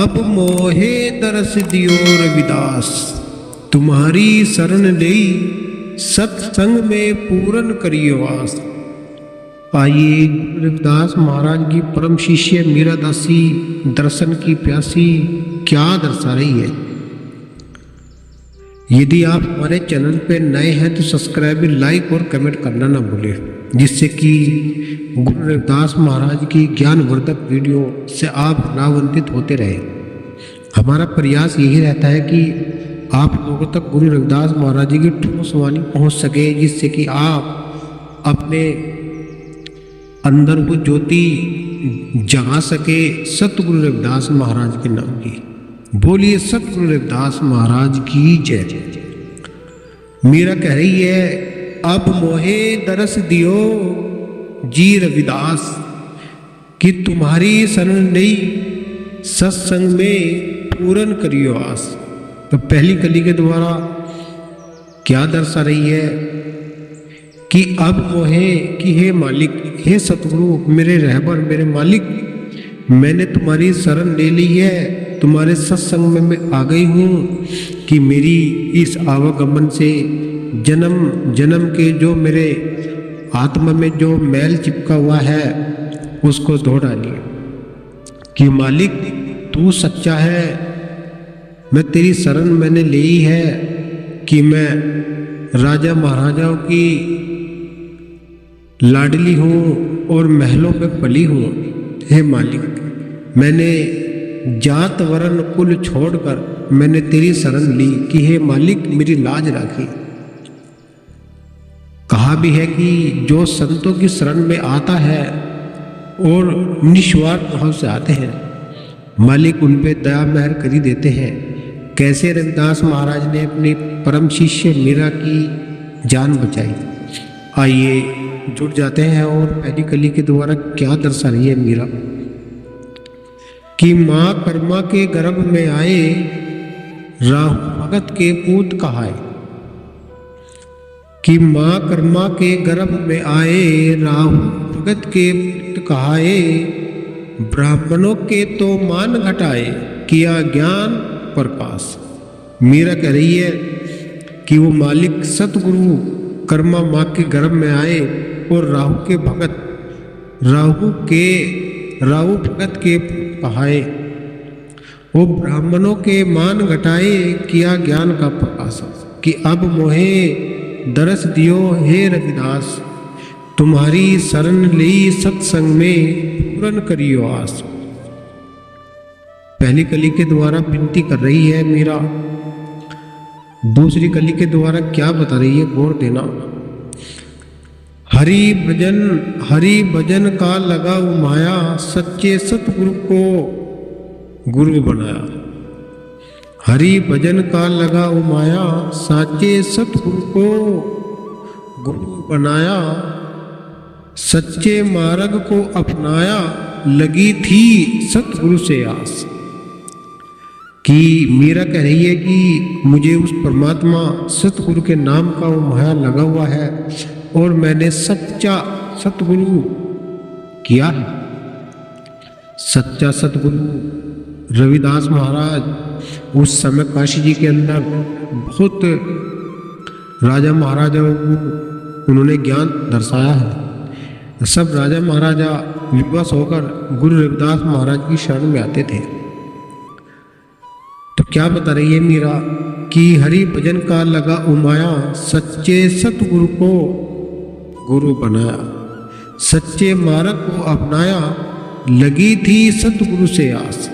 अब मोहे दरस दियो रविदास, तुम्हारी शरण लेई सत्संग में पूरन करियो आस। आइए गुरु रविदास महाराज की परम शिष्य मीरा दासी दर्शन की प्यासी क्या दर्शा रही है। यदि आप हमारे चैनल पे नए हैं तो सब्सक्राइब, लाइक और कमेंट करना ना भूलें, जिससे कि गुरु रविदास महाराज की ज्ञानवर्धक वीडियो से आप लाभान्वित होते रहे। हमारा प्रयास यही रहता है कि आप लोगों तक गुरु रविदास महाराज जी की ठोस वाणी पहुँच सके, जिससे कि आप अपने अंदर वो ज्योति जगा सके सतगुरु रविदास महाराज के नाम की। बोलिए सतगुरु रविदास महाराज की जय। मीरा कह रही है, अब मोहे दरस दियो जी रविदास, कि तुम्हारी शरण नहीं सत्संग में पूरन करियो आस। तो पहली कली के द्वारा क्या दर्शा रही है कि अब मोहे कि हे मालिक, हे सतगुरु, मेरे रहबर, मेरे मालिक, मैंने तुम्हारी शरण ले ली है, तुम्हारे सत्संग में मैं आ गई हूँ कि मेरी इस आवागमन से जन्म जन्म के जो मेरे आत्मा में जो मैल चिपका हुआ है उसको धो डालिए। कि मालिक तू सच्चा है, मैं तेरी शरण मैंने ली है कि मैं राजा महाराजाओं की लाडली हूँ और महलों में पली हूँ। हे मालिक, मैंने जात वरण कुल छोड़कर मैंने तेरी शरण ली कि हे मालिक मेरी लाज राखी। कहा भी है कि जो संतों की शरण में आता है और निस्वार्थ भाव से आते हैं, मालिक उन पे दया मेहर कर ही देते हैं। कैसे रविदास महाराज ने अपनी परम शिष्य मीरा की जान बचाई। आइए जुड़ जाते हैं और पहली कली के द्वारा क्या दर्शा रही है मीरा। कि माँ कर्मा के गर्भ में आए, राहु भगत के पूत कहाए। कि माँ कर्मा के गर्भ में आए, राहु भगत के पूत कहाए। ब्राह्मणों के तो मान घटाए, किया ज्ञान प्रकाश। मीरा कह रही है कि वो मालिक सतगुरु कर्मा माँ के गर्भ में आए और राहु भगत के कहाए। वो ब्राह्मणों के मान घटाए, किया ज्ञान का प्रकाश। कि अब मोहे दरस दियो हे रविदास, तुम्हारी शरण ली सत्संग में पूरन करियो आस। पहली कली के द्वारा विनती कर रही है मीरा। दूसरी कली के द्वारा क्या बता रही है, गौर देना। हरि भजन का लगा माया, सच्चे सतगुरु को गुरु बनाया। हरि भजन का लगा माया, साचे सतगुरु को गुरु बनाया। सच्चे मार्ग को अपनाया, लगी थी सतगुरु से आस। कि मीरा कह रही है कि मुझे उस परमात्मा सतगुरु के नाम का वो माया लगा हुआ है और मैंने सच्चा सतगुरु किया है। सच्चा सतगुरु रविदास महाराज उस समय काशी जी के अंदर बहुत राजा महाराजाओं को उन्होंने ज्ञान दर्शाया है। सब राजा महाराजा विवश होकर गुरु रविदास महाराज की शरण में आते थे। तो क्या बता रही है मीरा कि हरि भजन का लगा उमाया, सच्चे सतगुरु को गुरु बनाया। सच्चे मार्ग को अपनाया, लगी थी सतगुरु से आस।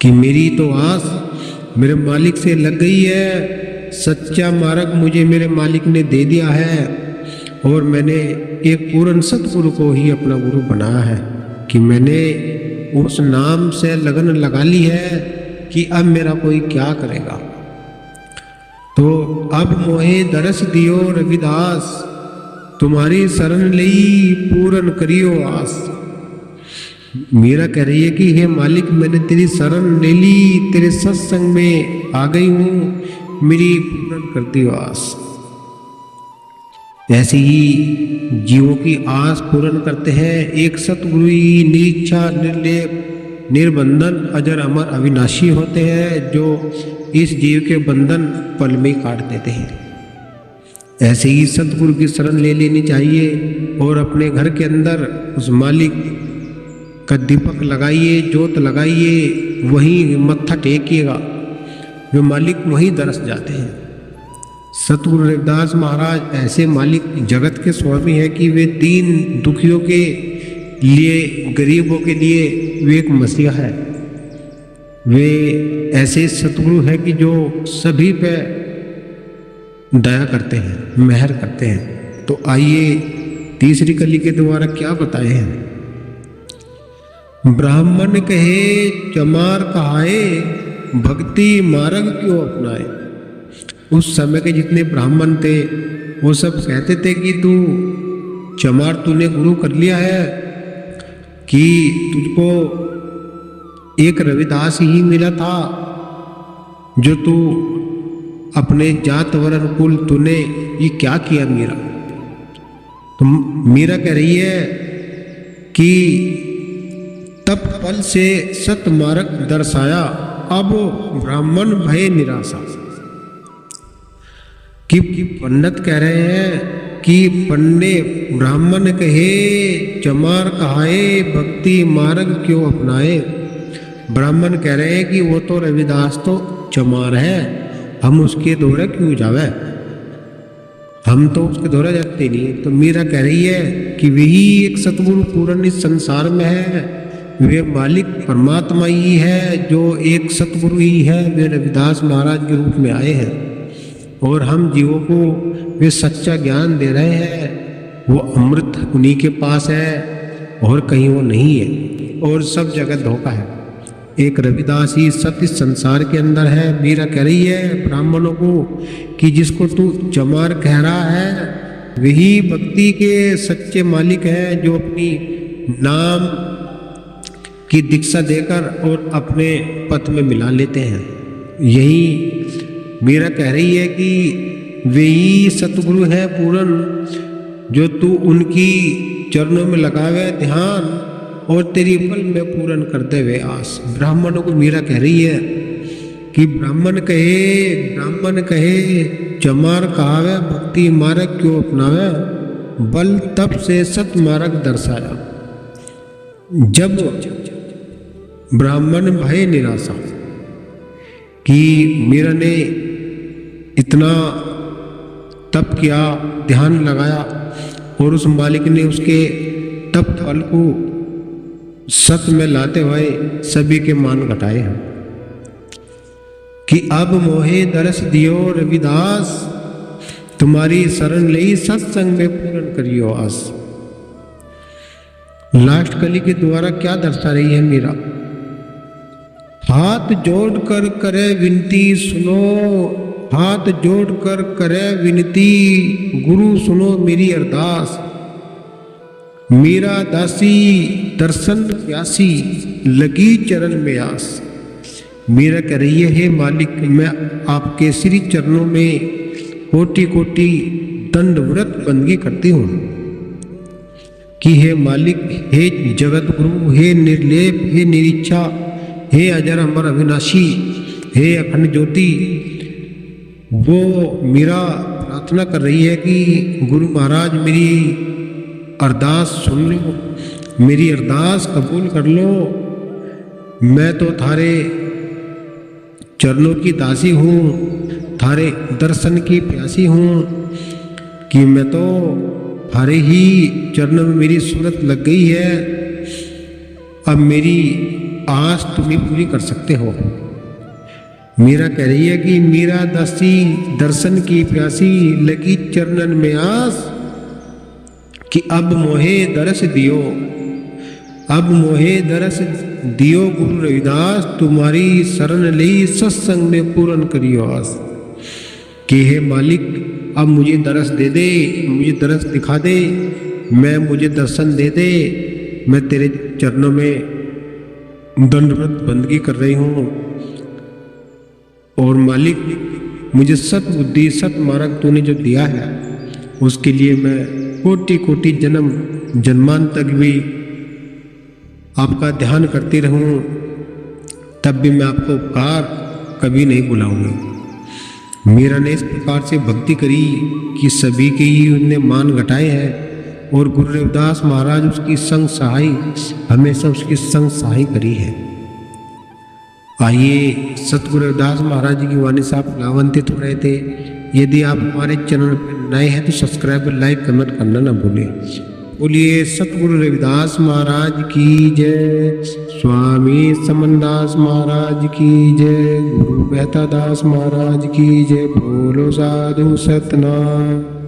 कि मेरी तो आस मेरे मालिक से लग गई है। सच्चा मार्ग मुझे मेरे मालिक ने दे दिया है और मैंने एक पूर्ण सतगुरु को ही अपना गुरु बनाया है। कि मैंने उस नाम से लगन लगा ली है कि अब मेरा कोई क्या करेगा। तो अब मोहे दरस दियो रविदास, तुम्हारी शरण लई पूरन करियो आस। मीरा कह रही है कि हे मालिक, मैंने तेरी शरण ले ली, तेरे सत्संग में आ गई हूँ, मेरी पूरन कर दियो आस। ऐसे ही जीवों की आस पूर्ण करते हैं एक सतगुरु ही, निरीच्छा निर्लेप निर्बंधन अजर अमर अविनाशी होते हैं, जो इस जीव के बंधन पल में काट देते हैं। ऐसे ही सतगुरु की शरण ले लेनी चाहिए और अपने घर के अंदर उस मालिक का दीपक लगाइए, जोत लगाइए, वहीं मत्था टेकिएगा, वे मालिक वहीं दरस जाते हैं। सतगुरु रविदास महाराज ऐसे मालिक जगत के स्वामी हैं कि वे दीन दुखियों के लिए, गरीबों के लिए वे एक मसीहा है। वे ऐसे सतगुरु हैं कि जो सभी पे दया करते हैं, मेहर करते हैं। तो आइए तीसरी कली के द्वारा क्या बताए हैं। ब्राह्मण कहे चमार कहाए, भक्ति मार्ग क्यों अपनाए। उस समय के जितने ब्राह्मण थे वो सब कहते थे कि तू चमार, तूने गुरु कर लिया है, कि तुझको एक रविदास ही मिला था, जो तू अपने जात वर्ण कुल तूने ये क्या किया मीरा। तो मीरा कह रही है कि तब पल से सत मार्ग दर्शाया, अब ब्राह्मण भय निराशा। कि पंडित कह रहे हैं कि पन्ने ब्राह्मण कहे चमार कहाए, भक्ति मार्ग क्यों अपनाए। ब्राह्मण कह रहे हैं कि वो तो रविदास तो चमार है, हम उसके दौरे क्यों जावे, हम तो उसके दौरे जाते नहीं। तो मीरा कह रही है कि वही एक सतगुरु पूर्ण इस संसार में है, वे मालिक परमात्मा ही है, जो एक सतगुरु ही है, वे रविदास महाराज के रूप में आए हैं और हम जीवों को वे सच्चा ज्ञान दे रहे हैं। वो अमृत उन्हीं के पास है और कहीं वो नहीं है, और सब जगह धोखा है। एक रविदास ही सत्य संसार के अंदर है। मीरा कह रही है ब्राह्मणों को कि जिसको तू चमार कह रहा है, वही भक्ति के सच्चे मालिक हैं, जो अपनी नाम की दीक्षा देकर और अपने पथ में मिला लेते हैं। यही मीरा कह रही है कि वही सतगुरु है पूर्ण, जो तू उनकी चरणों में लगावे ध्यान और तेरी पल में पूर्ण कर दे वे आस। ब्राह्मणों को मीरा कह रही है कि ब्राह्मण कहे चमार कहावे, भक्ति मार्ग क्यों अपनावे, बल तप से सत मार्ग दर्शाया। जब ब्राह्मण भय निराशा, कि मीरा ने इतना तप किया, ध्यान लगाया और उस मालिक ने उसके तप फल को सत में लाते हुए सभी के मान घटाए हैं। कि अब मोहे दरस दियो रविदास, तुम्हारी शरण लई सत्संग में पूर्ण करियो आस। लास्ट कली के द्वारा क्या दर्शा रही है मीरा। हाथ जोड़कर करे विनती सुनो, हाथ जोड़कर करे विनती, गुरु सुनो मेरी अरदास। मीरा दासी दर्शन प्यासी, लगी चरण में आस। मीरा कह रही है, हे मालिक, मैं आपके श्री चरणों में कोटि कोटि दंडव्रत बंदगी करती हूँ कि हे मालिक, हे जगत गुरु, हे निर्लेप, हे निरीक्षा, हे अजर अमर अविनाशी, हे अखंड ज्योति। वो मीरा प्रार्थना कर रही है कि गुरु महाराज मेरी अरदास सुन लो, मेरी अरदास कबूल कर लो। मैं तो थारे चरणों की दासी हूँ, थारे दर्शन की प्यासी हूँ, कि मैं तो थारे ही चरणों में मेरी सूरत लग गई है। अब मेरी आस तुम ही पूरी कर सकते हो। मीरा कह रही है कि मीरा दासी दर्शन की प्यासी, लगी चरणन में आस, कि अब मोहे दरस दियो, अब मोहे दरस दियो गुरु रविदास, तुम्हारी शरण लई सत्संग में पूर्ण करियो आस। कि हे मालिक, अब मुझे दरस दे दे, मुझे दरस दिखा दे, मुझे दर्शन दे दे। मैं तेरे चरणों में दंडवत बंदगी कर रही हूँ, और मालिक मुझे सत बुद्धि सत मार्ग तूने जो दिया है, उसके लिए मैं कोटि कोटि जन्म जन्मांत तक भी आपका ध्यान करती रहूं, तब भी मैं आपको उपकार कभी नहीं भुलाऊंगा। मीरा ने इस प्रकार से भक्ति करी कि सभी के ही उनने मान घटाए हैं और गुरु रविदास महाराज उसकी संग सहाय, हमेशा उसकी संग सहाय करी है। आइए सतगुरु रविदास महाराज जी की वाणी से आप लाभान्वित हो रहे थे। यदि आप हमारे चैनल पर नए हैं तो सब्सक्राइब, लाइक, कमेंट करना ना भूलें। बोलिए सतगुरु रविदास महाराज की जय, स्वामी समनदास महाराज की जय, गुरु मेहता दास महाराज की जय। बोलो साधु सतनाम।